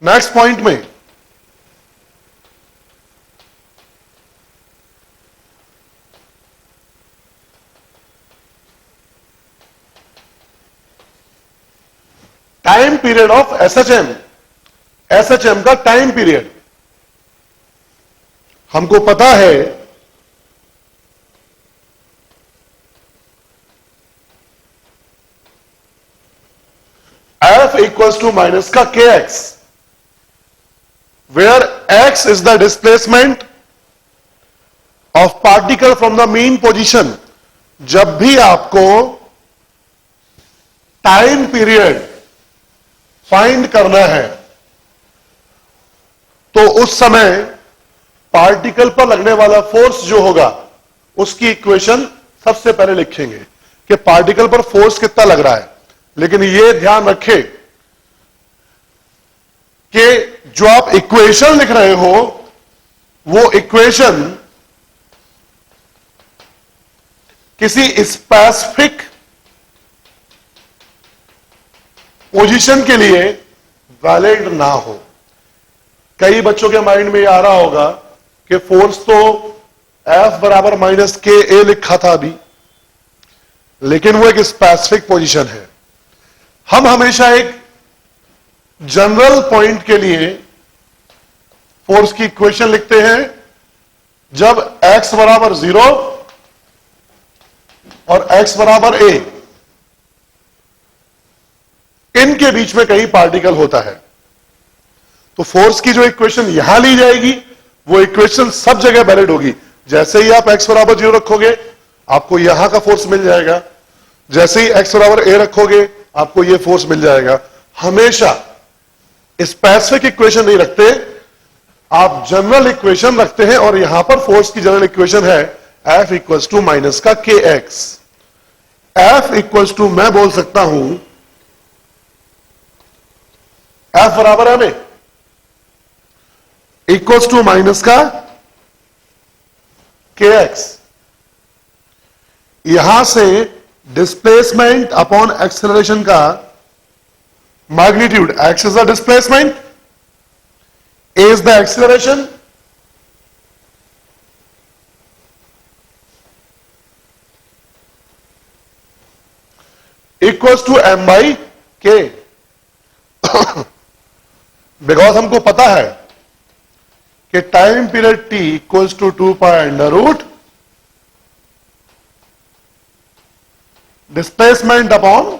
Next point में time period of SHM, SHM का time period हमको पता है एफ इक्वल्स टू माइनस का k x, where x is the displacement of particle from the mean position. जब भी आपको टाइम पीरियड फाइंड करना है तो उस समय पार्टिकल पर लगने वाला फोर्स जो होगा उसकी इक्वेशन सबसे पहले लिखेंगे कि पार्टिकल पर फोर्स कितना लग रहा है। लेकिन यह ध्यान रखें कि जो आप इक्वेशन लिख रहे हो वो इक्वेशन किसी स्पेसिफिक पोजीशन के लिए वैलिड ना हो। कई बच्चों के माइंड में आ रहा होगा कि फोर्स तो F बराबर माइनस के ए लिखा था अभी, लेकिन वो एक स्पेसिफिक पोजीशन है। हम हमेशा एक जनरल पॉइंट के लिए फोर्स की इक्वेशन लिखते हैं जब x बराबर 0 और x बराबर a, इनके बीच में कहीं पार्टिकल होता है तो फोर्स की जो इक्वेशन यहां ली जाएगी वो इक्वेशन सब जगह वैलिड होगी। जैसे ही आप x बराबर 0 रखोगे आपको यहां का फोर्स मिल जाएगा, जैसे ही x बराबर a रखोगे आपको यह फोर्स मिल जाएगा। हमेशा स्पेसिफिक इक्वेशन नहीं रखते, आप जनरल इक्वेशन रखते हैं और यहां पर फोर्स की जनरल इक्वेशन है F इक्वल्स टू माइनस का k x. F equals to मैं बोल सकता हूं F बराबर है में इक्वल्स टू माइनस का के एक्स। यहां से डिस्प्लेसमेंट अपॉन एक्सेलरेशन का magnitude, x is the displacement, a is the acceleration, equals to m by k. Because हमको पता है कि time period T equals to 2 pi under root displacement upon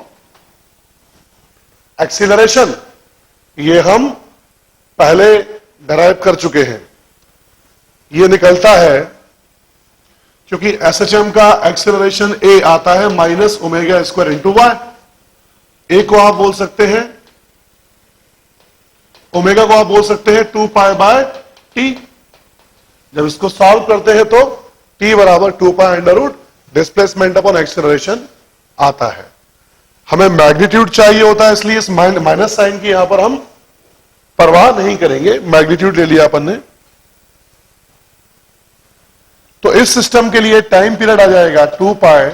acceleration. ये हम पहले डराइव कर चुके हैं। ये निकलता है क्योंकि एसएचएम का एक्सीलरेशन ए आता है minus omega square into Y. A को आप बोल सकते हैं, ओमेगा को आप बोल सकते हैं 2 पाई बाय टी। जब इसको सॉल्व करते हैं तो टी बराबर 2 pi under root displacement upon acceleration आता है। हमें मैग्नीट्यूड चाहिए होता है, इसलिए इस माइनस साइन की यहां पर हम परवाह नहीं करेंगे, मैग्नीट्यूड ले लिया अपन ने। तो इस सिस्टम के लिए टाइम पीरियड आ जाएगा 2 pi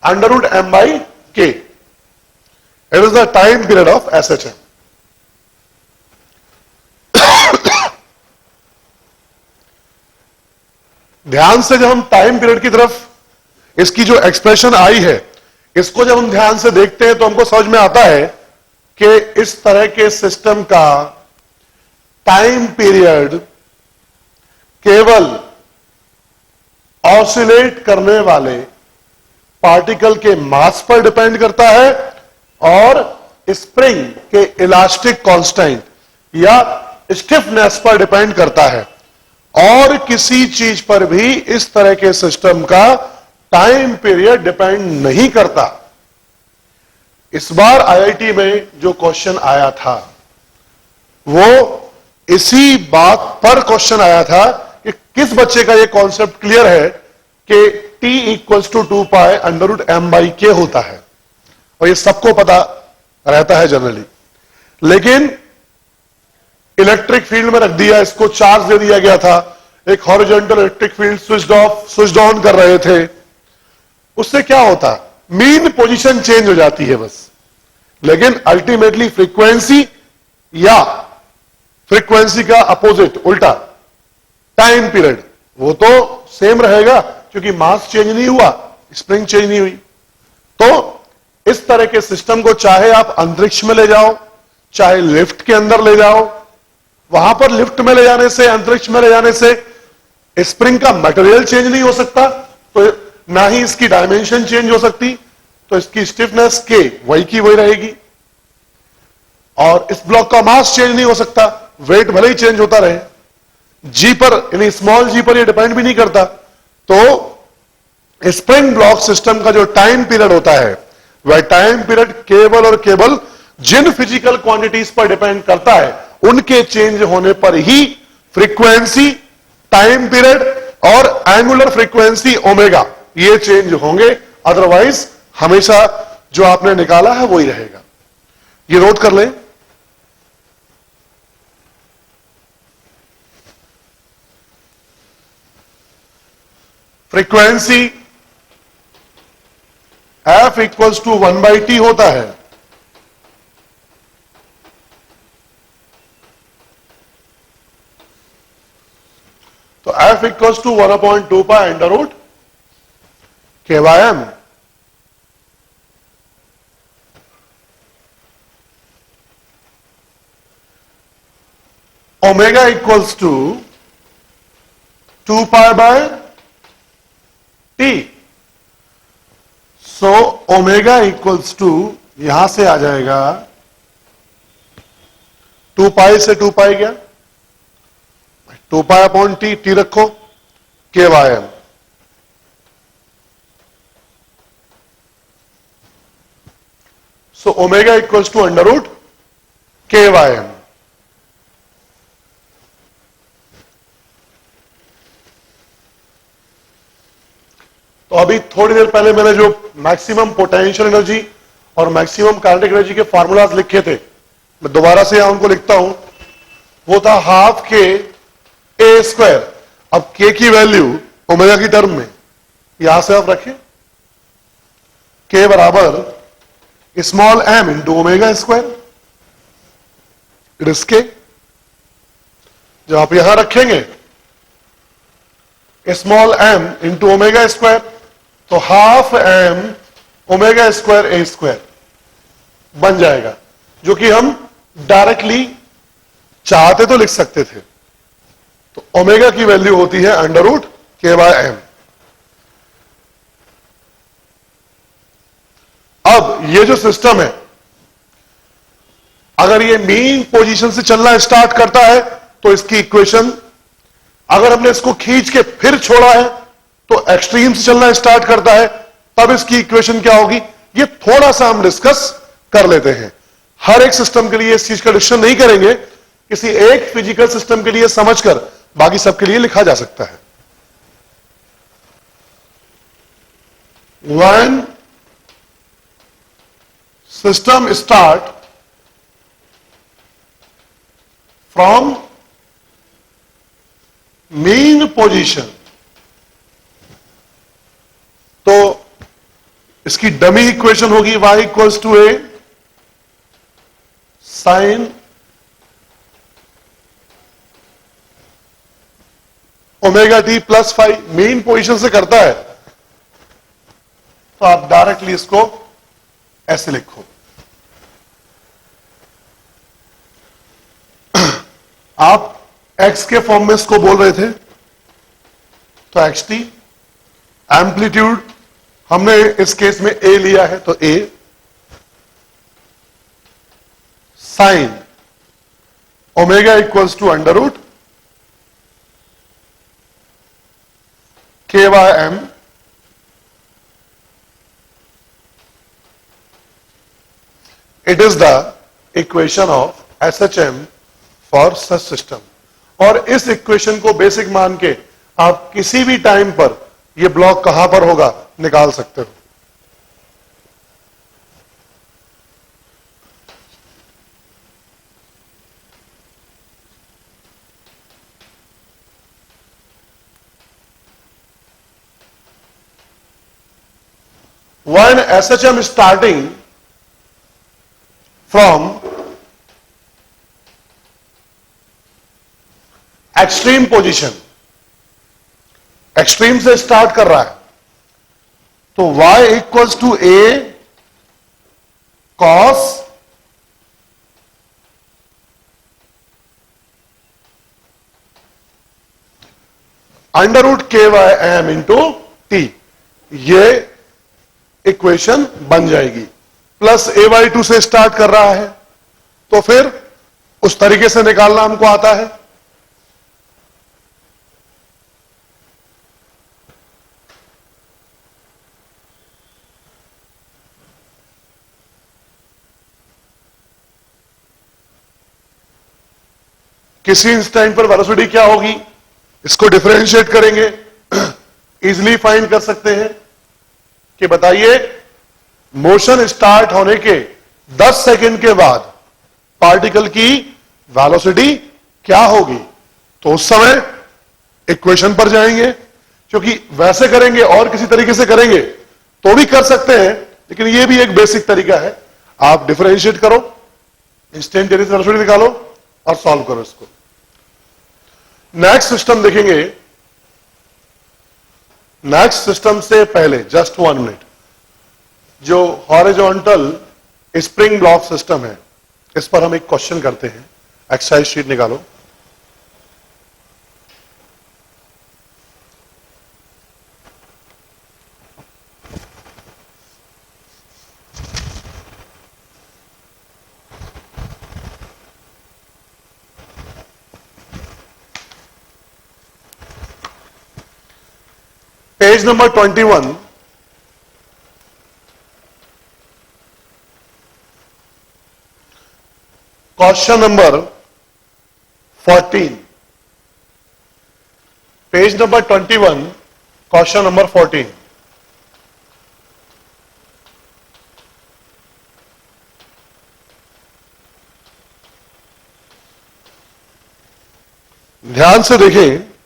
under root M by K. It is the time period of SHM. ध्यान से जब हम टाइम पीरियड की तरफ इसकी जो एक्सप्रेशन आई है इसको जब हम ध्यान से देखते हैं तो हमको समझ में आता है कि इस तरह के सिस्टम का टाइम पीरियड केवल ऑसिलेट करने वाले पार्टिकल के मास पर डिपेंड करता है और स्प्रिंग के इलास्टिक कांस्टेंट या स्टिफनेस पर डिपेंड करता है। और किसी चीज पर भी इस तरह के सिस्टम का टाइम पीरियड डिपेंड नहीं करता। इस बार आईआईटी में जो क्वेश्चन आया था वो इसी बात पर क्वेश्चन आया था कि किस बच्चे का ये कॉन्सेप्ट क्लियर है कि T equals to 2 pi under root M by k होता है, और ये सबको पता रहता है जनरली। लेकिन इलेक्ट्रिक फील्ड में रख दिया, इसको चार्ज दे दिया गया था, एक horizontal electric field switched on कर रहे थे। उससे क्या होता, मीन पोजीशन चेंज हो जाती है बस, लेकिन अल्टीमेटली फ्रीक्वेंसी या फ्रीक्वेंसी का अपोजिट उल्टा टाइम पीरियड वो तो सेम रहेगा, क्योंकि मास चेंज नहीं हुआ, स्प्रिंग चेंज नहीं हुई। तो इस तरह के सिस्टम को चाहे आप अंतरिक्ष में ले जाओ, चाहे लिफ्ट के अंदर ले जाओ, वहां पर लिफ्ट में ले जाने से, अंतरिक्ष में ले जाने से स्प्रिंग का मटेरियल चेंज नहीं हो सकता, तो ना ही इसकी डायमेंशन चेंज हो सकती, तो इसकी स्टिफनेस के वही की वही रहेगी। और इस ब्लॉक का मास चेंज नहीं हो सकता, वेट भले ही चेंज होता रहे, जी पर यानी स्मॉल जी पर ये डिपेंड भी नहीं करता। तो स्प्रिंग ब्लॉक सिस्टम का जो टाइम पीरियड होता है, वह टाइम पीरियड केवल और केवल जिन फिजिकल क्वांटिटीज पर डिपेंड करता है, उनके चेंज होने पर ही फ्रीक्वेंसी, टाइम पीरियड और एंगुलर फ्रीक्वेंसी ओमेगा ये चेंज होंगे। अदरवाइज हमेशा जो आपने निकाला है वही रहेगा। ये नोट कर लें। Frequency F equals to 1/T होता है। तो F equals to 1/2 pi under root KM। Omega equals to 2 pi by T. So omega equals to यहां से आ जाएगा 2 पाई से 2 पाई गया, 2 पाई अपॉन टी, टी रखो, KM। So omega equals to under root KM। तो अभी थोड़ी देर पहले मैंने जो मैक्सिमम पोटेंशियल एनर्जी और मैक्सिमम काइनेटिक एनर्जी के फार्मूलाज लिखे थे, मैं दोबारा से यहां उनको लिखता हूं। वो था हाफ के ए स्क्वायर। अब के की वैल्यू ओमेगा की टर्म में यहां से आप रखें, के बराबर small m into omega square. इसके जब आप यहां रखेंगे small m into omega square, तो half m omega square a square बन जाएगा, जो कि हम डायरेक्टली चाहते तो लिख सकते थे। तो ओमेगा की वैल्यू होती है अंडर रूट KM। अब ये जो सिस्टम है, अगर ये मीन पोजीशन से चलना स्टार्ट करता है तो इसकी इक्वेशन, अगर हमने इसको खींच के फिर छोड़ा है तो एक्सट्रीम से चलना स्टार्ट करता है, तब इसकी इक्वेशन क्या होगी, ये थोड़ा सा हम डिस्कस कर लेते हैं। हर एक सिस्टम के लिए इस चीज का डिस्कशन नहीं करेंगे, किसी एक फिजिकल सिस्टम के लिए समझकर बाकी सबके लिए लिखा जा सकता है। When system start from mean position, तो इसकी डमी इक्वेशन होगी y equals to a sine omega t plus 5। Mean position से करता है तो आप डायरेक्टली इसको ऐसे लिखो। आप x के फॉर्म में इसको बोल रहे थे, तो xt। एम्पलीट्यूड हमने इस केस में a लिया है, तो a sine omega equals to under root KM। It is the equation of SHM for such system। और इस इक्वेशन को बेसिक मान के आप किसी भी टाइम पर यह ब्लॉक कहां पर होगा निकाल सकते हो। when SHM starting from extreme position, extreme से स्टार्ट कर रहा है, तो y equals to a cos √KYM into t, ये इक्वेशन बन जाएगी। प्लस a/2 से स्टार्ट कर रहा है, तो फिर उस तरीके से निकालना हमको आता है। किसी इंस्टेंट पर वेलोसिटी क्या होगी, इसको डिफरेंशिएट करेंगे, इजीली फाइंड कर सकते हैं कि बताइए मोशन स्टार्ट होने के 10 सेकंड के बाद पार्टिकल की वेलोसिटी क्या होगी। तो उस समय इक्वेशन पर जाएंगे, क्योंकि वैसे करेंगे और किसी तरीके से करेंगे तो भी कर सकते हैं, लेकिन यह भी एक बेसिक तरीका है। आप डिफरेंशिएट करो, इंस्टेंटेनियस वेलोसिटी निकालो और सॉल्व करो इसको। नेक्स्ट सिस्टम देखेंगे। नेक्स्ट सिस्टम से पहले जस्ट 1 मिनट, जो हॉरिजॉन्टल स्प्रिंग ब्लॉक सिस्टम है, इस पर हम एक क्वेश्चन करते हैं। एक्सरसाइज शीट निकालो। Page number 21, question number 14। Page number 21, question number 14। ध्यान से देखें।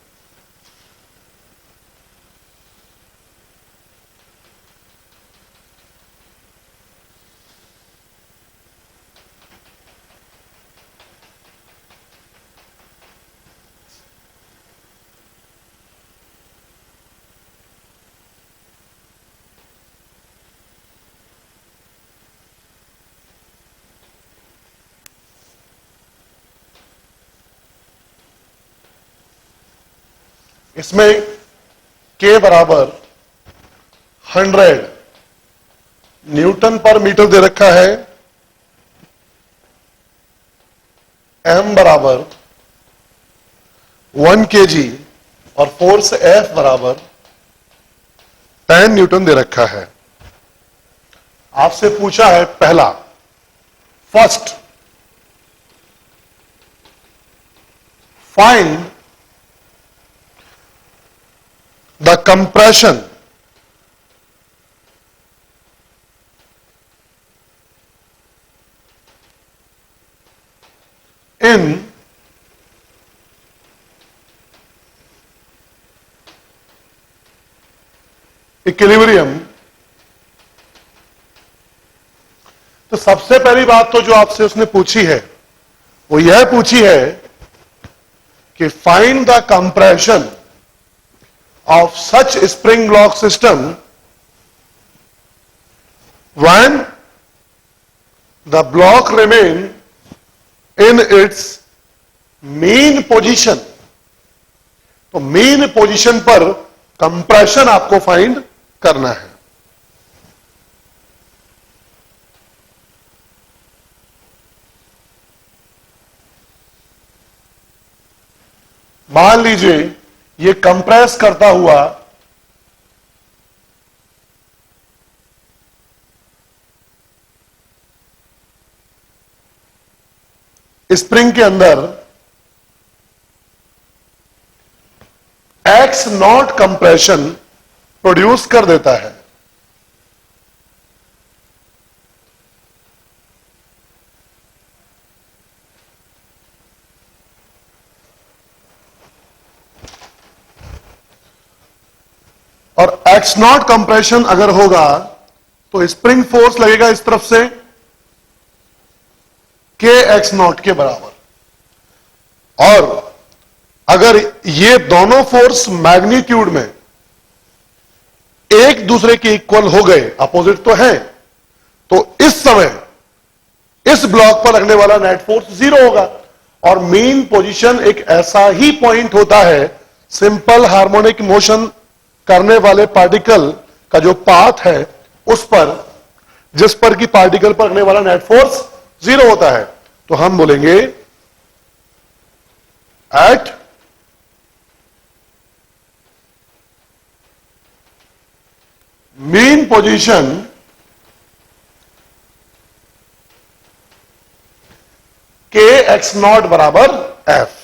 इसमें K बराबर 100 न्यूटन पर मीटर दे रखा है, M बराबर 1 kg और फोर्स F बराबर 10 न्यूटन दे रखा है। आपसे पूछा है पहला, first find the compression in equilibrium। तो सबसे पहली बात तो जो आपसे उसने पूछी है वो यह पूछी है कि find the compression of such spring block system when the block remain in its mean position। तो mean position पर compression आपको फाइंड करना है। मान लीजिए ये कंप्रेस करता हुआ स्प्रिंग के अंदर x0 कंप्रेशन प्रोड्यूस कर देता है। और x0 कंप्रेशन अगर होगा तो स्प्रिंग फोर्स लगेगा इस तरफ से के एक्स नॉट के बराबर। और अगर ये दोनों फोर्स मैग्नीट्यूड में एक दूसरे के इक्वल हो गए, अपोजिट तो है, तो इस समय इस ब्लॉक पर लगने वाला नेट फोर्स जीरो होगा। और मेन पोजीशन एक ऐसा ही पॉइंट होता है सिंपल हार्मोनिक मोशन करने वाले पार्टिकल का जो पाथ है उस पर, जिस पर की पार्टिकल पर लगने वाला नेट फोर्स जीरो होता है। तो हम बोलेंगे at mean position k x not बराबर एफ।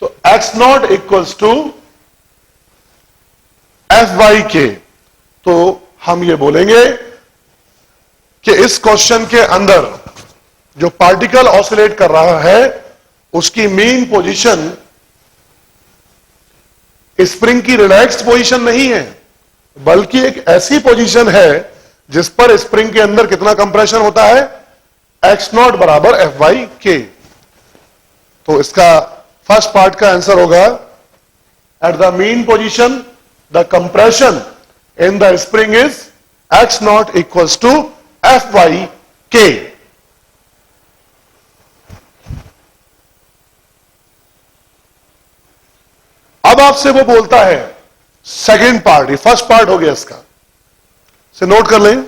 तो x not equals to F by k. तो हम ये बोलेंगे कि इस क्वेश्चन के अंदर जो पार्टिकल ऑसिलेट कर रहा है उसकी मेन पोजीशन स्प्रिंग की रिलैक्स्ड पोजीशन नहीं है, बल्कि एक ऐसी पोजीशन है जिस पर स्प्रिंग के अंदर कितना कंप्रेशन होता है, एक्स नॉट बराबर एफ बाई के। तो इसका फर्स्ट पार्ट का आंसर होगा at the mean position the compression in the spring is x not equals to F by k. अब आपसे वो बोलता है सेकेंड पार्ट, ये फर्स्ट पार्ट हो गया इसका, से नोट कर लें।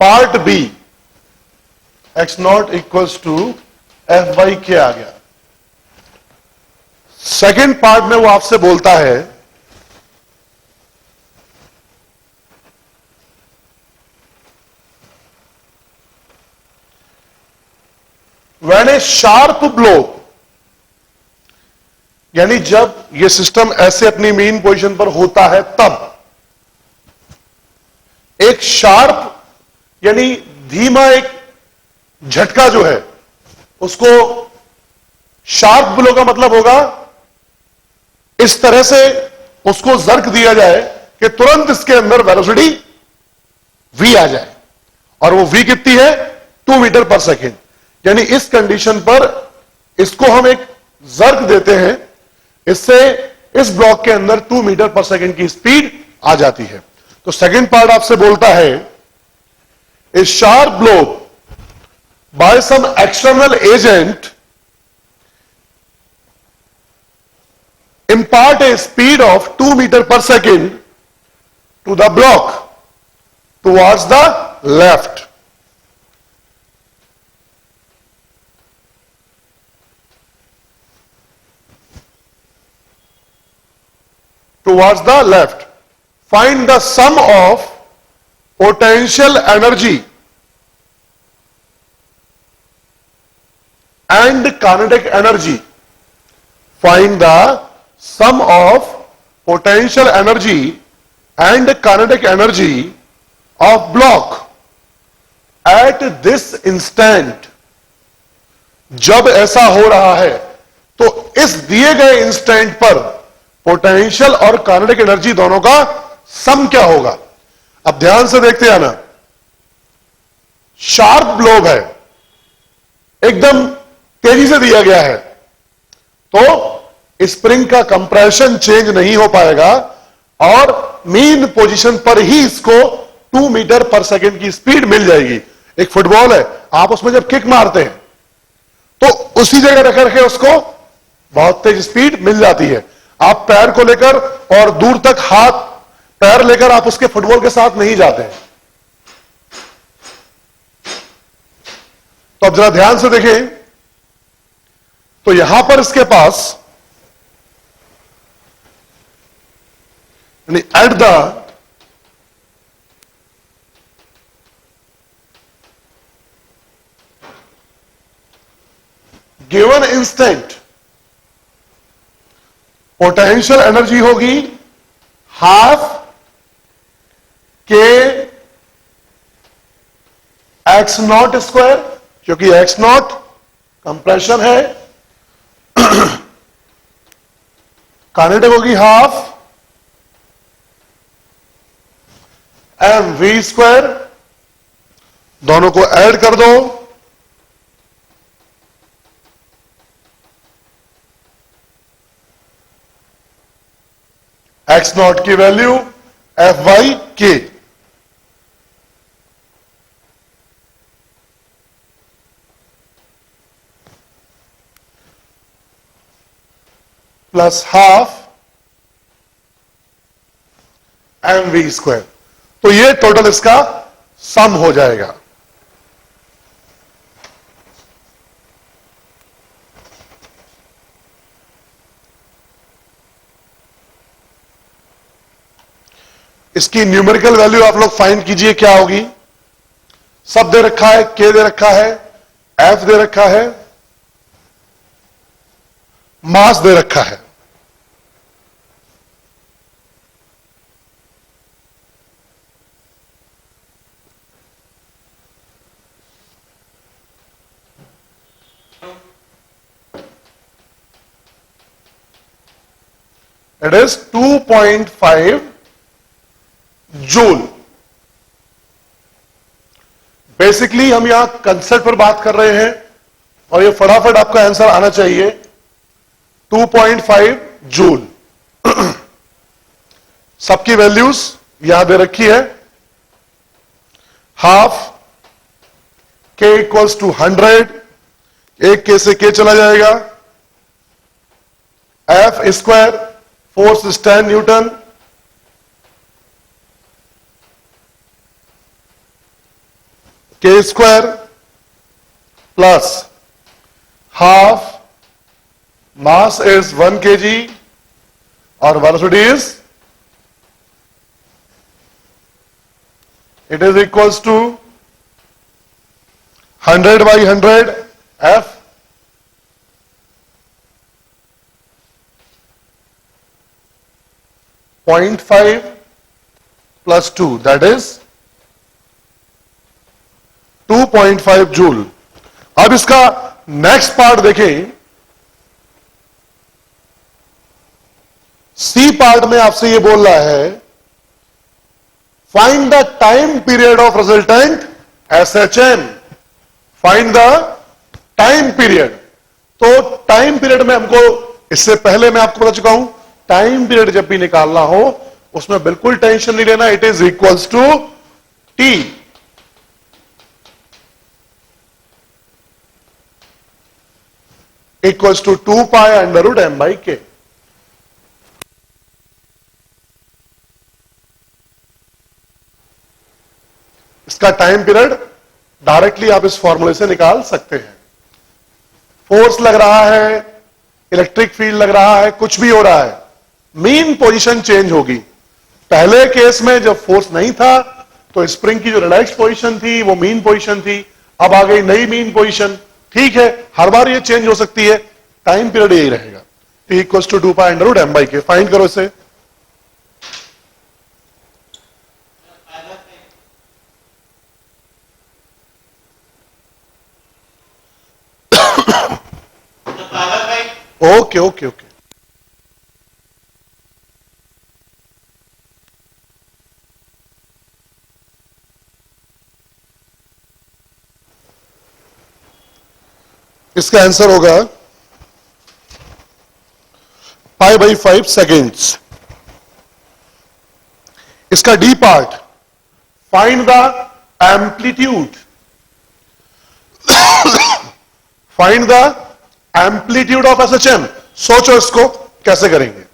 Part b x not equals to F by k आ गया। सेकेंड पार्ट में वो आपसे बोलता है व्हेन ए शार्प ब्लो, यानी जब ये सिस्टम ऐसे अपनी मेन पोजीशन पर होता है तब एक शार्प यानी धीमा एक झटका जो है उसको शार्प ब्लो का मतलब होगा इस तरह से उसको जर्क दिया जाए कि तुरंत इसके अंदर वेलोसिटी v आ जाए। और वो v कितनी है, 2 मीटर पर सेकेंड। यानी इस कंडीशन पर इसको हम एक जर्क देते हैं, इससे इस ब्लॉक के अंदर 2 मीटर पर सेकेंड की स्पीड आ जाती है। तो सेकेंड पार्ट आपसे बोलता है a sharp blow by some external agent impart a speed of 2 meter per second to the block towards the left. Towards the left. Find the sum of potential energy and kinetic energy. Find the sum of potential energy and kinetic energy of block at this instant। जब ऐसा हो रहा है तो इस दिए गए instant पर पोटेंशियल और काइनेटिक एनर्जी दोनों का सम क्या होगा। अब ध्यान से देखते आना, शार्प ब्लो है, एकदम तेजी से दिया गया है, तो स्प्रिंग का कंप्रेशन चेंज नहीं हो पाएगा और मेन पोजीशन पर ही इसको 2 मीटर पर सेकेंड की स्पीड मिल जाएगी। एक फुटबॉल है, आप उसमें जब किक मारते हैं तो उसी जगह रख करके उसको बहुत तेज स्पीड मिल जाती है। आप पैर को लेकर और दूर तक हाथ पैर लेकर आप उसके फुटबॉल के साथ नहीं जाते हैं। तो अब जरा ध्यान से देखें, तो यहां पर इसके पास at the given instant potential energy होगी half k x not square, क्योंकि एक्स नॉट कंप्रेशन है, काइनेटिक होगी हाफ एम वी स्क्वायर, दोनों को ऐड कर दो, एक्स नॉट की value F by k, plus half m v square. तो ये टोटल इसका सम हो जाएगा। इसकी न्यूमेरिकल वैल्यू आप लोग फाइंड कीजिए क्या होगी। सब दे रखा है, के दे रखा है, एफ दे रखा है, मास दे रखा है। It is 2.5 joule. बेसिकली हम यहां कंसेप्ट पर बात कर रहे हैं और ये फटाफट आपका आंसर आना चाहिए। 2.5 जूल। सबकी वैल्यूज यहां दे रखी है। हाफ के इक्वल्स टू 100, एक के से के चला जाएगा, F square force is 10 newton, K square plus half mass is 1 kg और velocity is it is equals to 100 by 100 F, .5 plus 2, that is 2.5 joule. अब इसका नेक्स्ट पार्ट देखें। सी पार्ट में आपसे ये बोल रहा है find the time period of resultant SHM। Find the time period. तो टाइम पीरियड में हमको, इससे पहले मैं आपको बता चुका हूं, टाइम पीरियड जब भी निकालना हो उसमें बिल्कुल टेंशन नहीं लेना। It is equals to T. Equals to 2 pi under root M by k. इसका टाइम पीरियड डायरेक्टली आप इस फॉर्मूले से निकाल सकते हैं। फोर्स लग रहा है, इलेक्ट्रिक फील्ड लग रहा है, कुछ भी हो रहा है, मीन पोजीशन चेंज होगी। पहले केस में जब फोर्स नहीं था तो स्प्रिंग की जो रिलैक्स पोजीशन थी वो मीन पोजीशन थी, अब आ गई नई मीन पोजीशन। ठीक है, हर बार ये चेंज हो सकती है, टाइम पीरियड यही रहेगा। T equals to 2 pi under root M by k. Find करो इसे। Okay okay okay. इसका आंसर होगा π/5 सेकेंड्स। इसका D part, find the amplitude. Find the amplitude of SHM। सोचो इसको कैसे करेंगे।